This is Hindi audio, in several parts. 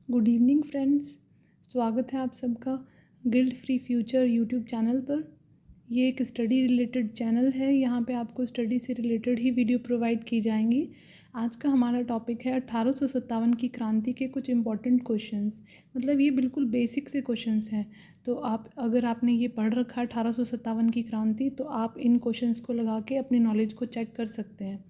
गुड इवनिंग फ्रेंड्स, स्वागत है आप सबका guilt free future YouTube channel पर। ये एक स्टडी रिलेटेड चैनल है। यहाँ पे आपको स्टडी से रिलेटेड ही वीडियो प्रोवाइड की जाएंगी। आज का हमारा टॉपिक है 1857 की क्रांति के कुछ इंपॉर्टेंट क्वेश्चंस। मतलब ये बिल्कुल बेसिक से क्वेश्चंस हैं। तो आप अगर आपने ये पढ़ रखा है 1857 की क्रांति, तो आप इन क्वेश्चंस को लगा के अपनी नॉलेज को चेक कर सकते हैं।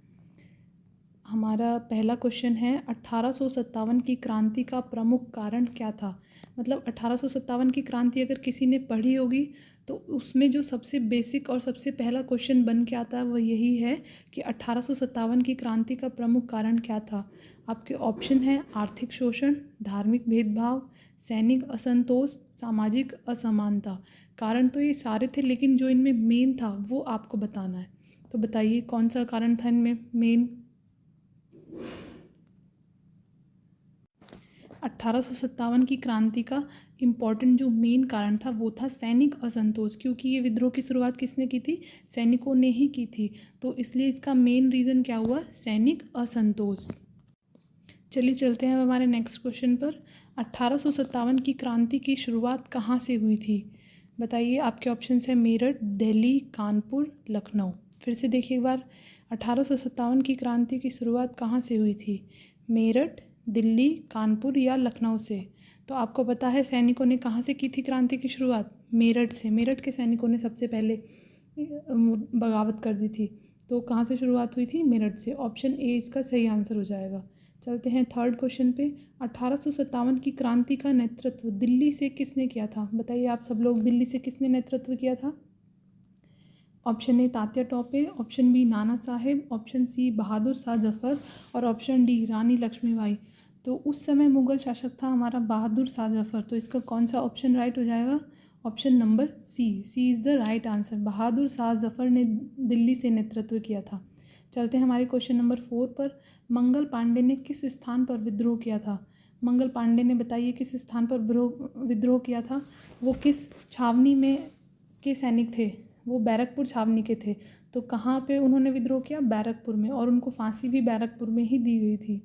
हमारा पहला क्वेश्चन है 1857 की क्रांति का प्रमुख कारण क्या था। मतलब 1857 की क्रांति अगर किसी ने पढ़ी होगी तो उसमें जो सबसे बेसिक और सबसे पहला क्वेश्चन बन के आता है वो यही है कि 1857 की क्रांति का प्रमुख कारण क्या था। आपके ऑप्शन हैं आर्थिक शोषण, धार्मिक भेदभाव, सैनिक असंतोष, सामाजिक असमानता। कारण तो ये सारे थे, लेकिन जो इनमें मेन था वो आपको बताना है। तो बताइए कौन सा कारण था इनमें मेन। 1857 की क्रांति का इम्पॉर्टेंट जो मेन कारण था वो था सैनिक असंतोष, क्योंकि ये विद्रोह की शुरुआत किसने की थी? सैनिकों ने ही की थी। तो इसलिए इसका मेन रीज़न क्या हुआ? सैनिक असंतोष। चलिए चलते हैं अब हमारे नेक्स्ट क्वेश्चन पर। 1857 की क्रांति की शुरुआत कहाँ से हुई थी? बताइए। आपके ऑप्शन है मेरठ, दिल्ली, कानपुर, लखनऊ। फिर से देखिए एक बार। 1857 की क्रांति की शुरुआत कहाँ से हुई थी? मेरठ, दिल्ली, कानपुर या लखनऊ से। तो आपको पता है सैनिकों ने कहाँ से की थी क्रांति की शुरुआत? मेरठ से। मेरठ के सैनिकों ने सबसे पहले बगावत कर दी थी। तो कहाँ से शुरुआत हुई थी? मेरठ से। ऑप्शन ए इसका सही आंसर हो जाएगा। चलते हैं थर्ड क्वेश्चन पे। 1857 की क्रांति का नेतृत्व दिल्ली से किसने किया था? बताइए आप सब लोग, दिल्ली से किसने नेतृत्व किया था? Option A Tatya Tope, option B Nana Saheb, option C Bahadur Shah Zafar और ऑप्शन डी रानी लक्ष्मीबाई। तो उस समय मुगल शासक था हमारा बहादुर शाह जफर। तो इसका कौन सा ऑप्शन राइट हो जाएगा? Option number C is the right answer. Bahadur Shah Zafar ने दिल्ली से नेतृत्व किया था। चलते हैं हमारे क्वेश्चन नंबर 4 पर। मंगल पांडे ने किस स्थान पर विद्रोह किया था? मंगल पांडे ने बताइए किस स्थान पर विद्रोह किया था। वो किस छावनी में के सैनिक थे? वो बैरकपुर छावनी के थे। तो कहाँ पे उन्होंने विद्रोह किया? बैरकपुर में। और उनको फांसी भी बैरकपुर में ही दी गई थी।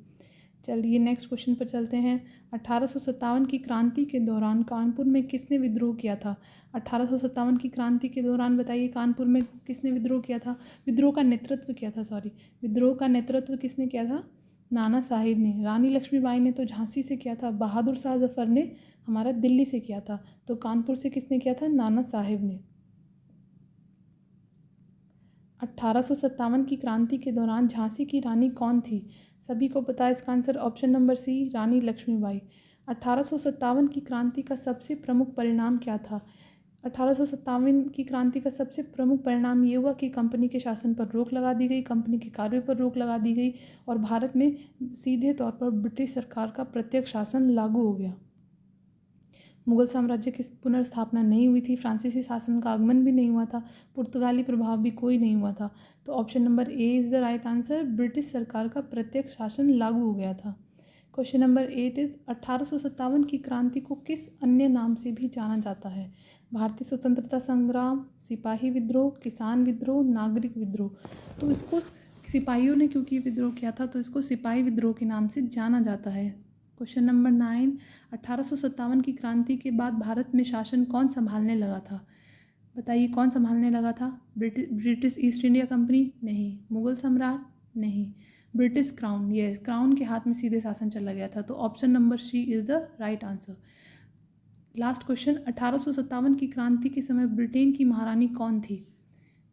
चलिए नेक्स्ट क्वेश्चन पर चलते हैं। 1857 की क्रांति के दौरान कानपुर में किसने विद्रोह किया था? 1857 की क्रांति के दौरान बताइए कानपुर में किसने विद्रोह किया था? विद्रोह का नेतृत्व किया था, सॉरी, विद्रोह का नेतृत्व किसने किया था? नाना साहिब ने। रानी लक्ष्मीबाई ने तो झांसी से किया था। बहादुर शाह जफर ने हमारा दिल्ली से किया था। तो कानपुर से किसने किया था? नाना साहिब ने। 1857 की क्रांति के दौरान झांसी की रानी कौन थी? सभी को पता है इसका आंसर। ऑप्शन नंबर सी रानी लक्ष्मीबाई। 1857 की क्रांति का सबसे प्रमुख परिणाम क्या था? 1857 की क्रांति का सबसे प्रमुख परिणाम ये हुआ कि कंपनी के शासन पर रोक लगा दी गई, कंपनी के कार्यों पर रोक लगा दी गई और भारत में सीधे तौर पर ब्रिटिश सरकार का प्रत्यक्ष शासन लागू हो गया। मुगल साम्राज्य की पुनर्स्थापना नहीं हुई थी, फ्रांसीसी शासन का आगमन भी नहीं हुआ था, पुर्तगाली प्रभाव भी कोई नहीं हुआ था। तो option number A is the right answer. British सरकार का प्रत्यक्ष शासन लागू हो गया था। क्वेश्चन नंबर 8 इज 1857 की क्रांति को किस अन्य नाम से भी जाना जाता है? भारतीय स्वतंत्रता संग्राम, सिपाही विद्रोह, किसान विद्रोह, नागरिक विद्रोह। तो इसको सिपाहियों ने क्योंकि विद्रोह किया था तो इसको सिपाही विद्रोह के नाम से जाना जाता है। क्वेश्चन नंबर 9, 1857 की क्रांति के बाद भारत में शासन कौन संभालने लगा था? बताइए कौन संभालने लगा था? British east India company? नहीं। मुगल सम्राट? नहीं। British crown? यस, क्राउन के हाथ में सीधे शासन चला गया था। तो option number C is the right answer. Last question. 1857 की क्रांति के समय ब्रिटेन की महारानी कौन थी?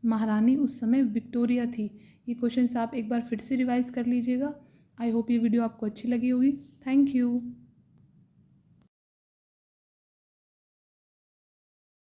महारानी उस समय विक्टोरिया थी। ये क्वेश्चन आप एक बार फिर से रिवाइज कर लीजिएगा। आई होप ये वीडियो आपको अच्छी लगी होगी। Thank you.